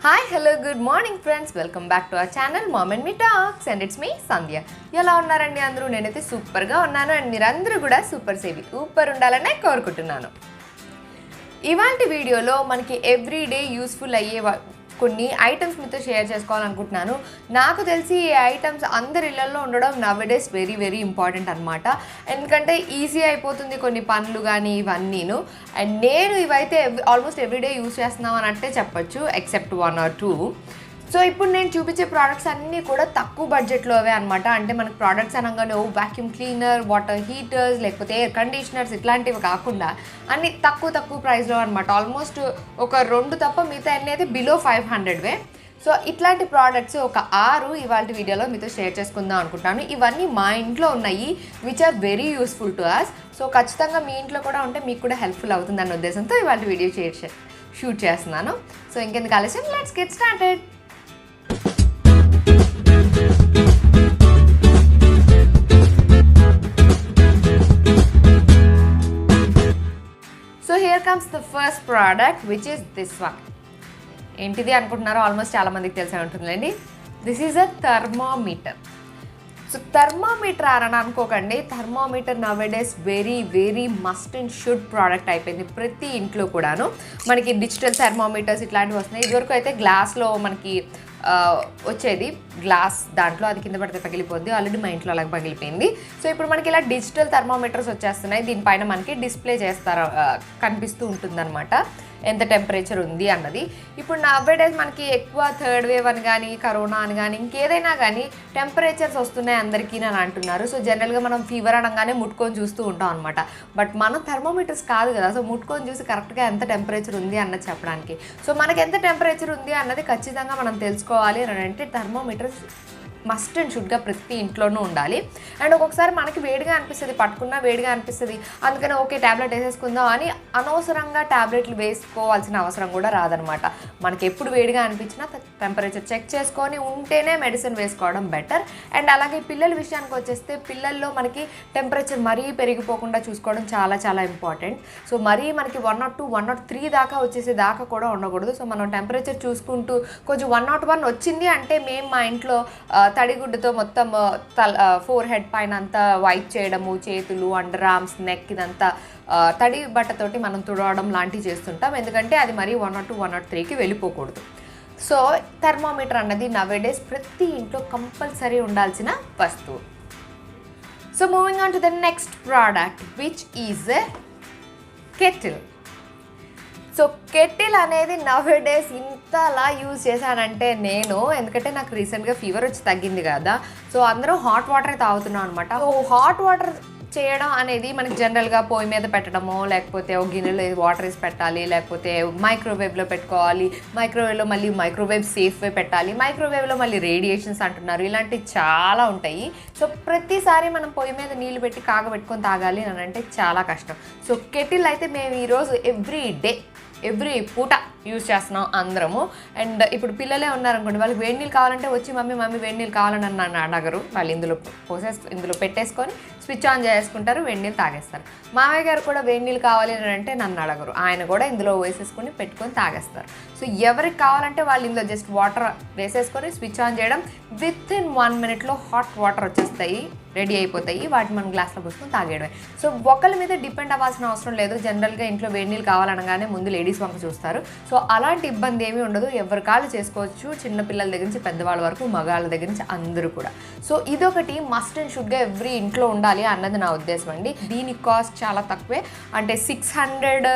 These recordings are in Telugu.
Hi, hello, good morning friends. Welcome back to our channel Mom and Me Talks and it's me Sandhya. ఎలా ఉన్నారండి అందరూ? నేనైతే సూపర్ గా ఉన్నాను అండ్ మీరందరూ కూడా సూపర్ ఉండాలనే కోరుకుంటున్నాను. ఇవాల్టి వీడియోలో మనకి ఎవ్రీడే యూస్ఫుల్ అయ్యే కొన్ని ఐటమ్స్ మీతో షేర్ చేసుకోవాలనుకుంటున్నాను. నాకు తెలిసి ఈ ఐటమ్స్ అందరి ఇళ్లలో ఉండడం నవడేస్ వెరీ ఇంపార్టెంట్ అనమాట. ఎందుకంటే ఈజీ అయిపోతుంది కొన్ని పనులు కానీ ఇవన్నీను. అండ్ నేను ఇవైతే ఆల్మోస్ట్ ఎవ్రీడే యూస్ చేస్తున్నాం అని అంటే చెప్పచ్చు, ఎక్సెప్ట్ 1 or 2. సో ఇప్పుడు నేను చూపించే ప్రోడక్ట్స్ అన్నీ కూడా తక్కువ బడ్జెట్లో అవే అనమాట. అంటే మనకు ప్రోడక్ట్స్ అనగానే వ్యాక్యూమ్ క్లీనర్, వాటర్ హీటర్స్, లేకపోతే ఎయిర్ కండిషనర్స్ ఇట్లాంటివి కాకుండా అన్ని తక్కువ ప్రైస్లో అనమాట. ఆల్మోస్ట్ ఒక 2 తప్ప మిగతా అన్నీ అయితే బిలో 500వే. సో ఇట్లాంటి ప్రోడక్ట్స్ ఒక 6 ఇవాళ వీడియోలో మీతో షేర్ చేసుకుందాం అనుకుంటాను. ఇవన్నీ మా ఇంట్లో ఉన్నాయి, which are very useful to us. So ఖచ్చితంగా మీ ఇంట్లో కూడా ఉంటే మీకు కూడా హెల్ప్ఫుల్ అవుతుంది అన్న ఉద్దేశంతో ఇవాళ వీడియో షూట్ చేస్తున్నాను. సో ఇంకెందుకు ఆలస్యం, let's get started. So here comes the first product, which is this one. ఏంటిది అనుకుంటున్నారో ఆల్మోస్ట్ చాలా మందికి తెలిసే ఉంటుందండి. This is a thermometer. So thermometer అని అనుకోకండి, thermometer nowadays very must and should product అయిపోయింది ప్రతి ఇంట్లో కూడాను. మనకి డిజిటల్ థర్మోమీటర్స్ ఇట్లాంటివి వస్తున్నాయి. ఇదివరకు అయితే గ్లాస్లో మనకి వచ్చేది, గ్లాస్ దాంట్లో అది కింద పడితే పగిలిపోద్ది. ఆల్రెడీ మా ఇంట్లో అలాగ పగిలిపోయింది. సో ఇప్పుడు మనకి ఇలా డిజిటల్ థర్మోమీటర్స్ వచ్చేస్తున్నాయి. దీనిపైన మనకి డిస్ప్లే చేస్తారు, కనిపిస్తూ ఉంటుందన్నమాట ఎంత టెంపరేచర్ ఉంది అన్నది. ఇప్పుడు నవేడేస్ మనకి ఎక్కువ థర్డ్ వేవ్ అని కానీ కరోనా అని కానీ ఇంకేదైనా కానీ టెంపరేచర్స్ వస్తున్నాయి అందరికీ అని అంటున్నారు. సో జనరల్గా మనం ఫీవర్ అనగానే ముట్టుకొని చూస్తూ ఉంటాం అనమాట. బట్ మనం థర్మోమీటర్స్ కాదు కదా, సో ముట్టుకొని చూసి కరెక్ట్గా ఎంత టెంపరేచర్ ఉంది అన్నది చెప్పడానికి. సో మనకి ఎంత టెంపరేచర్ ఉంది అన్నది ఖచ్చితంగా మనం తెలుసుకోవాలి అని అంటే థర్మోమీటర్స్ మస్ట్ అండ్ షుడ్గా ప్రతి ఇంట్లోనూ ఉండాలి. అండ్ ఒక్కొక్కసారి మనకి వేడిగా అనిపిస్తుంది, పట్టుకున్నా వేడిగా అనిపిస్తుంది, అందుకని ఓకే ట్యాబ్లెట్ వేసేసుకుందాం అని అనవసరంగా ట్యాబ్లెట్లు వేసుకోవాల్సిన అవసరం కూడా రాదనమాట. మనకి ఎప్పుడు వేడిగా అనిపించినా టెంపరేచర్ చెక్ చేసుకొని ఉంటేనే మెడిసిన్ వేసుకోవడం బెటర్. అండ్ అలాగే పిల్లల విషయానికి వచ్చేస్తే పిల్లల్లో మనకి టెంపరేచర్ మరీ పెరిగిపోకుండా చూసుకోవడం చాలా ఇంపార్టెంట్. సో మరీ మనకి 102, 103 దాకా వచ్చేసే దాకా కూడా ఉండకూడదు. సో మనం టెంపరేచర్ చూసుకుంటూ కొంచెం 101 వచ్చింది అంటే మేము మా ఇంట్లో తడిగుడ్డుతో మొత్తం ఫోర్ హెడ్ పైన అంతా వైప్ చేయడము, చేతులు, అండర్ ఆర్మ్స్, నెక్ ఇదంతా తడి బట్టతోటి మనం తుడవడం లాంటివి చేస్తుంటాం. ఎందుకంటే అది మరీ 102, 103కి వెళ్ళిపోకూడదు. సో థర్మోమీటర్ అన్నది నవేడేస్ ప్రతి ఇంట్లో కంపల్సరీ ఉండాల్సిన వస్తువు. So moving on to the next product, which is kettle. So kettle అనేది నవేడేస్ ఇంతలా యూజ్ చేశానంటే నేను, ఎందుకంటే నాకు రీసెంట్గా ఫీవర్ వచ్చి తగ్గింది కదా, సో అందరూ హాట్ వాటరే తాగుతున్నాం అనమాట. సో హాట్ వాటర్ చేయడం అనేది మనకి జనరల్గా పొయ్యి మీద పెట్టడమో, లేకపోతే ఒక గిన్నెలో వాటర్ వేసి పెట్టాలి, లేకపోతే మైక్రోవేవ్లో పెట్టుకోవాలి, మైక్రోవేవ్లో మళ్ళీ మైక్రోవేవ్ సేఫ్వే పెట్టాలి, మైక్రోవేవ్లో మళ్ళీ రేడియేషన్స్ అంటున్నారు, ఇలాంటివి చాలా ఉంటాయి. సో ప్రతిసారి మనం పొయ్యి మీద నీళ్ళు పెట్టి కాగబెట్టుకొని తాగాలి అని అంటే చాలా కష్టం. సో కెటిల్ అయితే మేము ఈరోజు ఎవ్రీ పూట యూజ్ చేస్తున్నాం అందరము. అండ్ ఇప్పుడు పిల్లలే ఉన్నారనుకోండి, వాళ్ళకి వేడి నీళ్ళు కావాలంటే వచ్చి మమ్మీ వేడి నీళ్ళు కావాలని నన్ను అడగరు. వాళ్ళు ఇందులో పెట్టేసుకొని స్విచ్ ఆన్ చేసుకుంటారు, వేడి నీళ్ళు తాగేస్తారు. మామయ్య గారు కూడా వేడి నీళ్ళు కావాలి అని అంటే నన్ను అడగరు, ఆయన కూడా ఇందులో వేసేసుకొని పెట్టుకొని తాగేస్తారు. సో ఎవరికి కావాలంటే వాళ్ళు ఇందులో జస్ట్ వాటర్ వేసేసుకొని స్విచ్ ఆన్ చేయడం, with in 1 minute hot water వచ్చేస్తాయి, రెడీ అయిపోతాయి. వాటిని మనం గ్లాస్లో పోసుకొని తాగేయడమే. సో ఒకళ్ళ మీద డిపెండ్ అవ్వాల్సిన అవసరం లేదు. జనరల్గా ఇంట్లో వేడి నీళ్ళు కావాలనగానే ముందు లేడీస్ వంక చూస్తారు. సో అలాంటి ఇబ్బంది ఏమీ ఉండదు, ఎవరి కాళ్ళు చేసుకోవచ్చు, చిన్నపిల్లల దగ్గర నుంచి పెద్దవాళ్ళ వరకు, మగాళ్ళ దగ్గర నుంచి అందరూ కూడా. సో ఇదొకటి మస్ట్ అండ్ షుడ్గా ఎవ్రీ ఇంట్లో ఉండాలి అన్నది నా ఉద్దేశం అండి. దీని కాస్ట్ చాలా తక్కువే, అంటే 600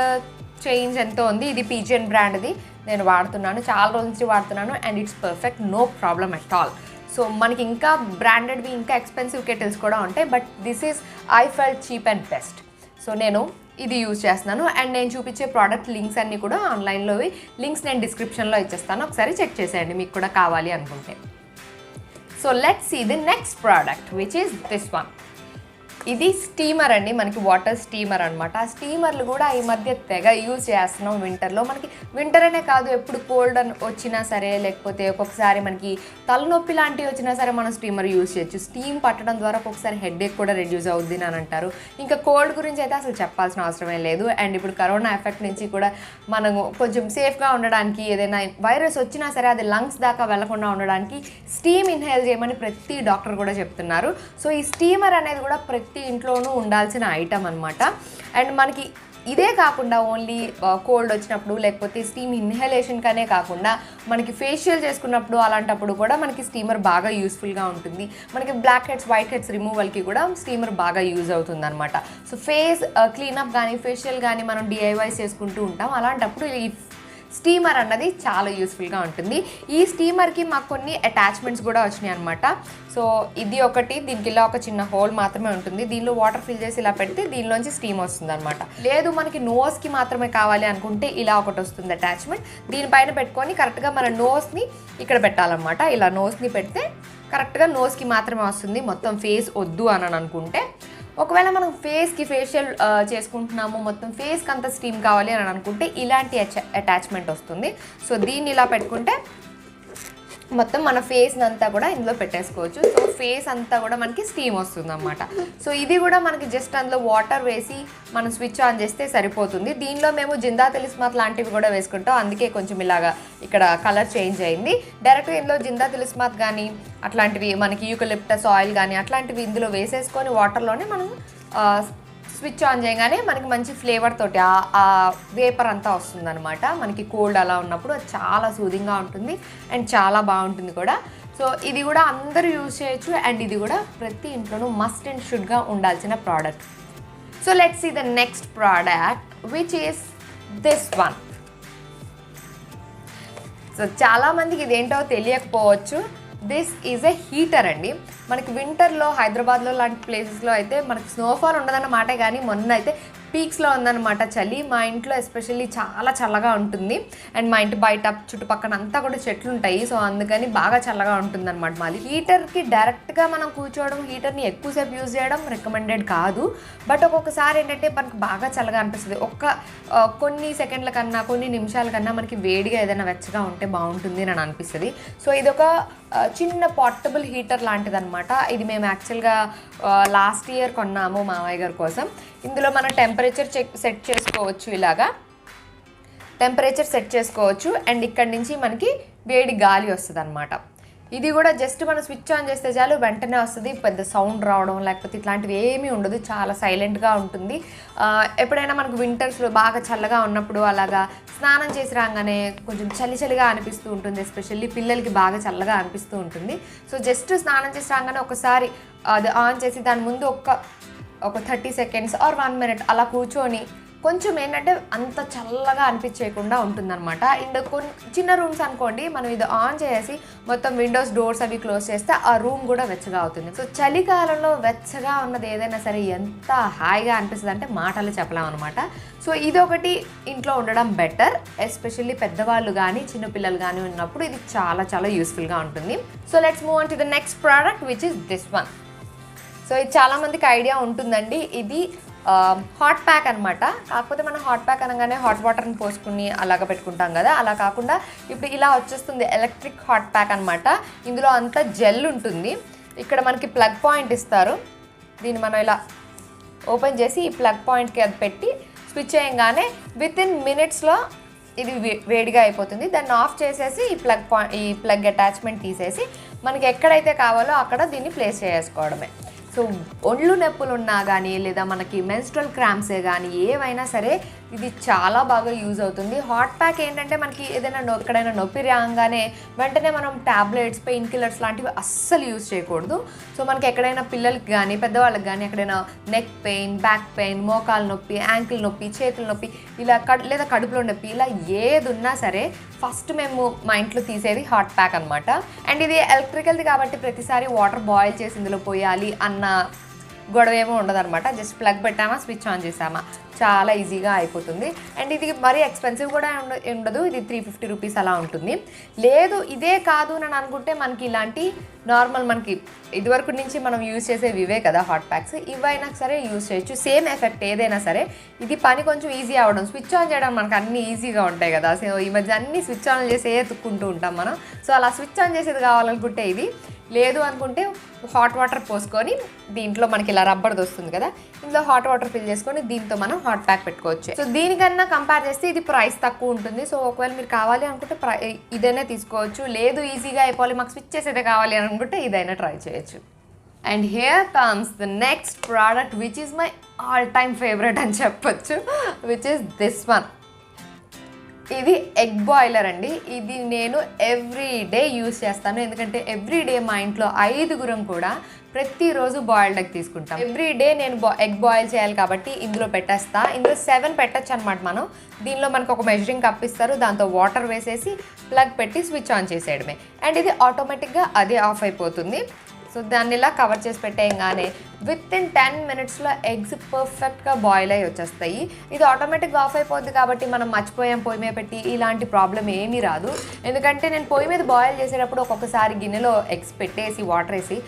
చేంజ్ ఎంతో ఉంది. ఇది పిజియన్ బ్రాండ్ది, నేను వాడుతున్నాను, చాలా రోజుల నుంచి వాడుతున్నాను and it's perfect, no problem at all. So మనకి ఇంకా బ్రాండెడ్వి ఇంకా ఎక్స్పెన్సివ్ కెటిల్స్ కూడా ఉంటాయి, but this is I felt cheap and best. So నేను ఇది యూజ్ చేస్తున్నాను. అండ్ నేను చూపించే ప్రోడక్ట్ లింక్స్ అన్నీ కూడా ఆన్లైన్లోవి లింక్స్ నేను డిస్క్రిప్షన్లో ఇచ్చేస్తాను, ఒకసారి చెక్ చేసేయండి మీకు కూడా కావాలి అనుకుంటే. So let's see the next product, which is this one. ఇది స్టీమర్ అండి, మనకి వాటర్ స్టీమర్ అనమాట. ఆ స్టీమర్లు కూడా ఈ మధ్య తెగ యూజ్ చేస్తున్నాం వింటర్లో. మనకి వింటర్ అనే కాదు, ఎప్పుడు కోల్డ్ వచ్చినా సరే, లేకపోతే ఒక్కొక్కసారి మనకి తలనొప్పి లాంటివి వచ్చినా సరే మనం స్టీమర్ యూజ్ చేయొచ్చు. స్టీమ్ పట్టడం ద్వారా ఒక్కొక్కసారి హెడేక్ కూడా రెడ్యూస్ అవుద్ది అని అంటారు. ఇంకా కోల్డ్ గురించి అయితే అసలు చెప్పాల్సిన అవసరమే లేదు. అండ్ ఇప్పుడు కరోనా ఎఫెక్ట్ నుంచి కూడా మనం కొంచెం సేఫ్గా ఉండడానికి, ఏదైనా వైరస్ వచ్చినా సరే అది లంగ్స్ దాకా వెళ్లకుండా ఉండడానికి స్టీమ్ ఇన్హేల్ చేయమని ప్రతి డాక్టర్ కూడా చెప్తున్నారు. సో ఈ స్టీమర్ అనేది కూడా ప్రతి ఇంట్లోనూ ఉండాల్సిన ఐటమ్ అనమాట. అండ్ మనకి ఇదే కాకుండా ఓన్లీ కోల్డ్ వచ్చినప్పుడు, లేకపోతే స్టీమ్ ఇన్హలేషన్కనే కాకుండా మనకి ఫేషియల్ చేసుకున్నప్పుడు అలాంటప్పుడు కూడా మనకి స్టీమర్ బాగా యూస్ఫుల్గా ఉంటుంది. మనకి బ్లాక్ హెడ్స్, వైట్ హెడ్స్ రిమూవల్కి కూడా స్టీమర్ బాగా యూజ్ అవుతుంది అనమాట. సో ఫేస్ క్లీనప్ కానీ, ఫేషియల్ కానీ మనం డిఐవైస్ చేసుకుంటూ ఉంటాం. అలాంటప్పుడు ఈ స్టీమర్ అన్నది చాలా యూస్ఫుల్గా ఉంటుంది. ఈ స్టీమర్కి మాకు కొన్ని అటాచ్మెంట్స్ కూడా వచ్చినాయి అనమాట. సో ఇది ఒకటి, దీనికి ఇలా ఒక చిన్న హోల్ మాత్రమే ఉంటుంది. దీనిలో వాటర్ ఫిల్ చేసి ఇలా పెడితే దీనిలోంచి స్టీమ్ వస్తుంది అనమాట. లేదు మనకి నోస్కి మాత్రమే కావాలి అనుకుంటే ఇలా ఒకటి వస్తుంది అటాచ్మెంట్. దీనిపైన పెట్టుకొని కరెక్ట్గా మన నోస్ని ఇక్కడ పెట్టాలన్నమాట. ఇలా నోస్ని పెడితే కరెక్ట్గా నోస్కి మాత్రమే వస్తుంది, మొత్తం ఫేస్ వద్దు అని అనుకుంటే. ఒకవేళ మనం ఫేస్కి ఫేషియల్ చేసుకుంటున్నాము, మొత్తం ఫేస్కి అంత స్టీమ్ కావాలి అని అనుకుంటే ఇలాంటి అటాచ్మెంట్ వస్తుంది. సో దీన్ని ఇలా పెట్టుకుంటే మొత్తం మన ఫేస్ని అంతా కూడా ఇందులో పెట్టేసుకోవచ్చు. సో ఫేస్ అంతా కూడా మనకి స్టీమ్ వస్తుంది అన్నమాట. సో ఇది కూడా మనకి జస్ట్ అందులో వాటర్ వేసి మనం స్విచ్ ఆన్ చేస్తే సరిపోతుంది. దీనిలో మేము జిందా తిలిస్మాత్ లాంటివి కూడా వేసుకుంటాం, అందుకే కొంచెం ఇలాగా ఇక్కడ కలర్ చేంజ్ అయింది. డైరెక్ట్గా ఇందులో జిందా తిలిస్మాత్ కానీ అట్లాంటివి, మనకి యూకలిప్టస్ ఆయిల్ కానీ అట్లాంటివి ఇందులో వేసేసుకొని వాటర్లోనే మనం స్విచ్ ఆన్ చేయగానే మనకి మంచి ఫ్లేవర్ తోటి ఆ వేపర్ అంతా వస్తుందన్నమాట. మనకి కోల్డ్ అలా ఉన్నప్పుడు అది చాలా సూదింగ్గా ఉంటుంది అండ్ చాలా బాగుంటుంది కూడా. సో ఇది కూడా అందరూ యూజ్ చేయొచ్చు. అండ్ ఇది కూడా ప్రతి ఇంట్లోనూ మస్ట్ అండ్ షుడ్గా ఉండాల్సిన product. So let's see the next product which is this one. So చాలామందికి ఇదేంటో తెలియకపోవచ్చు. దిస్ ఈజ్ ఎ హీటర్ అండి. మనకి వింటర్లో హైదరాబాద్లో లాంటి ప్లేసెస్లో అయితే మనకి స్నోఫాల్ ఉండదన్నమాట, కానీ మొన్న అయితే పీక్స్లో ఉందన్నమాట చలి. మా ఇంట్లో ఎస్పెషల్లీ చాలా చల్లగా ఉంటుంది. అండ్ మా ఇంటి బయట చుట్టుపక్కల అంతా కూడా చెట్లు ఉంటాయి. సో అందుకని బాగా చల్లగా ఉంటుందన్నమాట మాది. హీటర్కి డైరెక్ట్గా మనం కూర్చోవడం, హీటర్ని ఎక్కువసేపు యూజ్ చేయడం రికమెండెడ్ కాదు. బట్ ఒక్కొక్కసారి ఏంటంటే మనకు బాగా చల్లగా అనిపిస్తుంది. కొన్ని సెకండ్ల కన్నా, కొన్ని నిమిషాల కన్నా మనకి వేడిగా ఏదైనా వెచ్చగా ఉంటే బాగుంటుంది అని అనిపిస్తుంది. సో ఇది ఒక చిన్న పోర్టబుల్ హీటర్ లాంటిది అనమాట. ఇది మేము యాక్చువల్గా లాస్ట్ ఇయర్ కొన్నాము మామయ్య గారి కోసం. ఇందులో మనం టెంపరేచర్ సెట్ చేసుకోవచ్చు, ఇలాగా టెంపరేచర్ సెట్ చేసుకోవచ్చు. అండ్ ఇక్కడి నుంచి మనకి వేడి గాలి వస్తుంది అనమాట. ఇది కూడా జస్ట్ మనం స్విచ్ ఆన్ చేస్తే చాలు వెంటనే వస్తుంది, పెద్ద సౌండ్ రావడం లేకపోతే ఇట్లాంటివి ఏమీ ఉండదు, చాలా సైలెంట్గా ఉంటుంది. ఎప్పుడైనా మనకు వింటర్స్లో బాగా చల్లగా ఉన్నప్పుడు అలాగా స్నానం చేసి రాగానే కొంచెం చలిగా అనిపిస్తూ ఉంటుంది, ఎస్పెషల్లీ పిల్లలకి బాగా చల్లగా అనిపిస్తూ ఉంటుంది. సో జస్ట్ స్నానం చేసి రాగానే ఒకసారి అది ఆన్ చేసి దాని ముందు ఒక 30 సెకండ్స్ ఆర్ 1 మినిట్ అలా కూర్చొని కొంచెం ఏంటంటే అంత చల్లగా అనిపించేయకుండా ఉంటుందన్నమాట. అండ్ చిన్న రూమ్స్ అనుకోండి, మనం ఇది ఆన్ చేసి మొత్తం విండోస్ డోర్స్ అవి క్లోజ్ చేస్తే ఆ రూమ్ కూడా వెచ్చగా అవుతుంది. సో చలికాలంలో వెచ్చగా ఉన్నది ఏదైనా సరే ఎంత హాయిగా అనిపిస్తుంది అంటే మాటలు చెప్పలేం అనమాట. సో ఇదొకటి ఇంట్లో ఉండడం బెటర్, ఎస్పెషల్లీ పెద్దవాళ్ళు కానీ చిన్నపిల్లలు కానీ ఉన్నప్పుడు ఇది చాలా చాలా యూస్ఫుల్గా ఉంటుంది. So let's move on to the next product which is this one. So ఇది చాలామందికి ఐడియా ఉంటుందండి. ఇది హాట్ ప్యాక్ అనమాట. కాకపోతే మనం హాట్ ప్యాక్ అనగానే హాట్ వాటర్ని పోసుకుని అలాగ పెట్టుకుంటాం కదా, అలా కాకుండా ఇప్పుడు ఇలా వచ్చేస్తుంది ఎలక్ట్రిక్ హాట్ ప్యాక్ అనమాట. ఇందులో అంతా జెల్ ఉంటుంది. ఇక్కడ మనకి ప్లగ్ పాయింట్ ఇస్తారు. దీన్ని మనం ఇలా ఓపెన్ చేసి ఈ ప్లగ్ పాయింట్కి అది పెట్టి స్విచ్ చేయగానే వితిన్ మినిట్స్లో ఇది వేడిగా అయిపోతుంది. దాన్ని ఆఫ్ చేసేసి ఈ ప్లగ్ అటాచ్మెంట్ తీసేసి మనకి ఎక్కడైతే కావాలో అక్కడ దీన్ని ప్లేస్ చేసుకోవడమే. సో ఒళ్ళు నొప్పులు ఉన్నా కానీ లేదా మనకి మెన్స్ట్రల్ క్రాంప్సే కానీ ఏవైనా సరే ఇది చాలా బాగా యూజ్ అవుతుంది. హాట్ ప్యాక్ ఏంటంటే మనకి ఏదైనా ఎక్కడైనా నొప్పి రాగానే వెంటనే మనం ట్యాబ్లెట్స్, పెయిన్ కిల్లర్స్ లాంటివి అస్సలు యూజ్ చేయకూడదు. సో మనకి ఎక్కడైనా పిల్లలకి కానీ పెద్దవాళ్ళకి కానీ ఎక్కడైనా నెక్ పెయిన్, బ్యాక్ పెయిన్, మోకాలు నొప్పి, యాంకిల్ నొప్పి, చేతుల నొప్పి ఇలా లేదా కడుపులో నొప్పి ఇలా ఏది ఉన్నా సరే ఫస్ట్ మేము మా ఇంట్లో తీసేది హాట్ ప్యాక్ అనమాట. అండ్ ఇది ఎలక్ట్రికల్ది కాబట్టి ప్రతిసారి వాటర్ బాయిల్ చేసి ఇందులో పోయాలి అన్న గొడవ ఏమో ఉండదన్నమాట. జస్ట్ ప్లగ్ పెట్టామా, స్విచ్ ఆన్ చేసామా, చాలా ఈజీగా అయిపోతుంది. అండ్ ఇది మరీ ఎక్స్పెన్సివ్ కూడా ఉండదు, ఇది 350 రూపీస్ అలా ఉంటుంది. లేదు ఇదే కాదు అని అనుకుంటే మనకి ఇలాంటి నార్మల్ మనకి ఇదివరకు నుంచి మనం యూజ్ చేసేవి ఇవే కదా హాట్ ప్యాక్స్, ఇవైనా సరే యూజ్ చేయొచ్చు. సేమ్ ఎఫెక్ట్ ఏదైనా సరే. ఇది పని కొంచెం ఈజీ అవ్వడం, స్విచ్ ఆన్ చేయడం మనకు అన్నీ ఈజీగా ఉంటాయి కదా. సో ఈ మధ్య అన్నీ స్విచ్ ఆన్ చేసే ఎత్తుక్కుంటూ ఉంటాం మనం. సో అలా స్విచ్ ఆన్ చేసేది కావాలనుకుంటే ఇది, లేదు అనుకుంటే హాట్ వాటర్ పోసుకొని దీంట్లో మనకి ఇలా రబ్బర్ది వస్తుంది కదా, ఇందులో హాట్ వాటర్ ఫిల్ చేసుకొని దీంతో మనం హాట్ ప్యాక్ పెట్టుకోవచ్చు. సో దీనికన్నా కంపేర్ చేస్తే ఇది ప్రైస్ తక్కువ ఉంటుంది. సో ఒకవేళ మీరు కావాలి అనుకుంటే ఇదైనా తీసుకోవచ్చు. లేదు ఈజీగా అయిపోవాలి మాకు స్విచ్ చేసేదే కావాలి అనుకుంటే ఇదైనా ట్రై చేయొచ్చు. And here comes the next product which is my all time favourite అని చెప్పొచ్చు, విచ్ ఈస్ దిస్ వన్. ఇది ఎగ్ బాయిలర్ అండి. ఇది నేను ఎవ్రీ డే యూస్ చేస్తాను, ఎందుకంటే ఎవ్రీ డే మా ఇంట్లో 5గురం కూడా ప్రతిరోజు బాయిల్డ్ ఎగ్ తీసుకుంటాం. ఎవ్రీ డే నేను ఎగ్ బాయిల్ చేయాలి కాబట్టి ఇందులో పెట్టేస్తా. ఇందులో 7 పెట్టచ్చు అనమాట మనం. దీనిలో మనకు ఒక మెజరింగ్ కప్ ఇస్తారు, దాంతో వాటర్ వేసేసి ప్లగ్ పెట్టి స్విచ్ ఆన్ చేసేయడమే. అండ్ ఇది ఆటోమేటిక్గా అదే ఆఫ్ అయిపోతుంది. సో దాన్ని ఇలా కవర్ చేసి పెట్టేయంగానే విత్ ఇన్ 10 మినిట్స్లో ఎగ్స్ పర్ఫెక్ట్గా బాయిల్ అయ్యి వచ్చేస్తాయి. ఇది ఆటోమేటిక్గా ఆఫ్ అయిపోద్ది కాబట్టి మనం మర్చిపోయాం పొయ్యి మీద పెట్టి ఇలాంటి ప్రాబ్లం ఏమీ రాదు. ఎందుకంటే నేను పొయ్యి మీద బాయిల్ చేసేటప్పుడు ఒక్కొక్కసారి గిన్నెలో ఎగ్స్ పెట్టేసి వాటర్ వేసి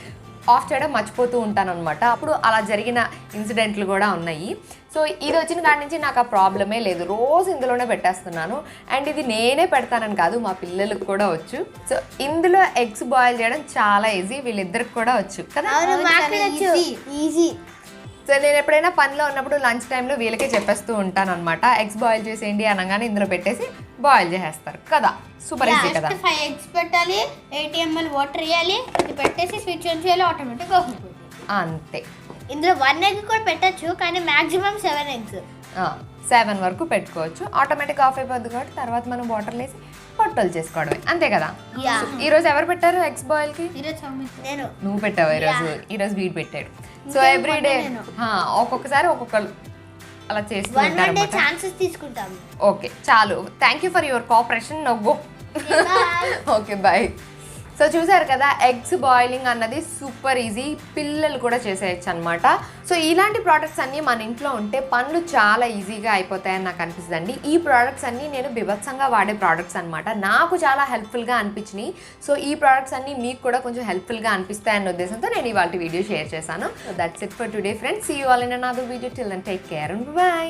ఆఫ్ చేయడం మర్చిపోతూ ఉంటాను అనమాట. అప్పుడు అలా జరిగిన ఇన్సిడెంట్లు కూడా ఉన్నాయి. సో ఇది వచ్చిన కాడి నుంచి నాకు ఆ ప్రాబ్లమే లేదు, రోజు ఇందులోనే పెట్టేస్తున్నాను. అండ్ ఇది నేనే పెడతానని కాదు, మా పిల్లలకు కూడా వచ్చు. సో ఇందులో ఎగ్స్ బాయిల్ చేయడం చాలా ఈజీ, వీళ్ళిద్దరికి కూడా వచ్చు కదా. ఈజీ. సో నేను ఎప్పుడైనా పనిలో ఉన్నప్పుడు లంచ్ టైంలో వీళ్ళకే చెప్పేస్తూ ఉంటాను అనమాట, ఎగ్స్ బాయిల్ చేసేయండి అనగానే ఇందులో పెట్టేసి బాయిల్ చేసేస్తారు కదా. సూపర్ ఈజీ కదా. 5 ఎగ్స్ పెట్టాలి, 80 ml వాటర్ వేయాలి, ఇది పెట్టేసి స్విచ్ ఆన్ చేయాలి, ఆటోమేటిక్గా ఆఫ్ అయిపోతుంది. అంతే. ఇందులో 1 ఎగ్ కూడా పెట్టచ్చు, కానీ మాక్సిమం 7 ఎగ్స్. 7 వరకు పెట్టుకోవచ్చు, ఆటోమేటిక్గా ఆఫ్ అయిపోద్ది కాబట్టి తర్వాత మనం వాటర్ వేసి పొట్టలు చేసుకోవడమే, అంతే కదా. ఈరోజు ఎవరు పెట్టారు ఎగ్స్ బాయిల్ కి? నేను. నువ్వు పెట్టావు ఈరోజు వీడు పెట్టాడు. సో ఎవ్రీ డే ఒక్కొక్కసారి ఒక్కొక్కరు అలా చేస్తూ ఉంటారు. ఛాన్సెస్ తీసుకుంటాము. ఓకే చాలు, thank you for your cooperation. నవ్వు. Okay bye. సో చూసారు కదా, ఎగ్స్ బాయిలింగ్ అన్నది సూపర్ ఈజీ, పిల్లలు కూడా చేసేయచ్చు అనమాట. సో ఇలాంటి ప్రోడక్ట్స్ అన్నీ మన ఇంట్లో ఉంటే పనులు చాలా ఈజీగా అయిపోతాయని నాకు అనిపిస్తుంది. ఈ ప్రోడక్ట్స్ అన్నీ నేను బీభత్సంగా వాడే ప్రోడక్ట్స్ అనమాట, నాకు చాలా హెల్ప్ఫుల్గా అనిపించినాయి. సో ఈ ప్రోడక్ట్స్ అన్నీ మీకు కూడా కొంచెం హెల్ప్ఫుల్గా అనిపిస్తాయన్న ఉద్దేశంతో నేను ఇవాళ వీడియో షేర్ చేశాను. So that's it for today friends. See you all in another video. Till then take care and by.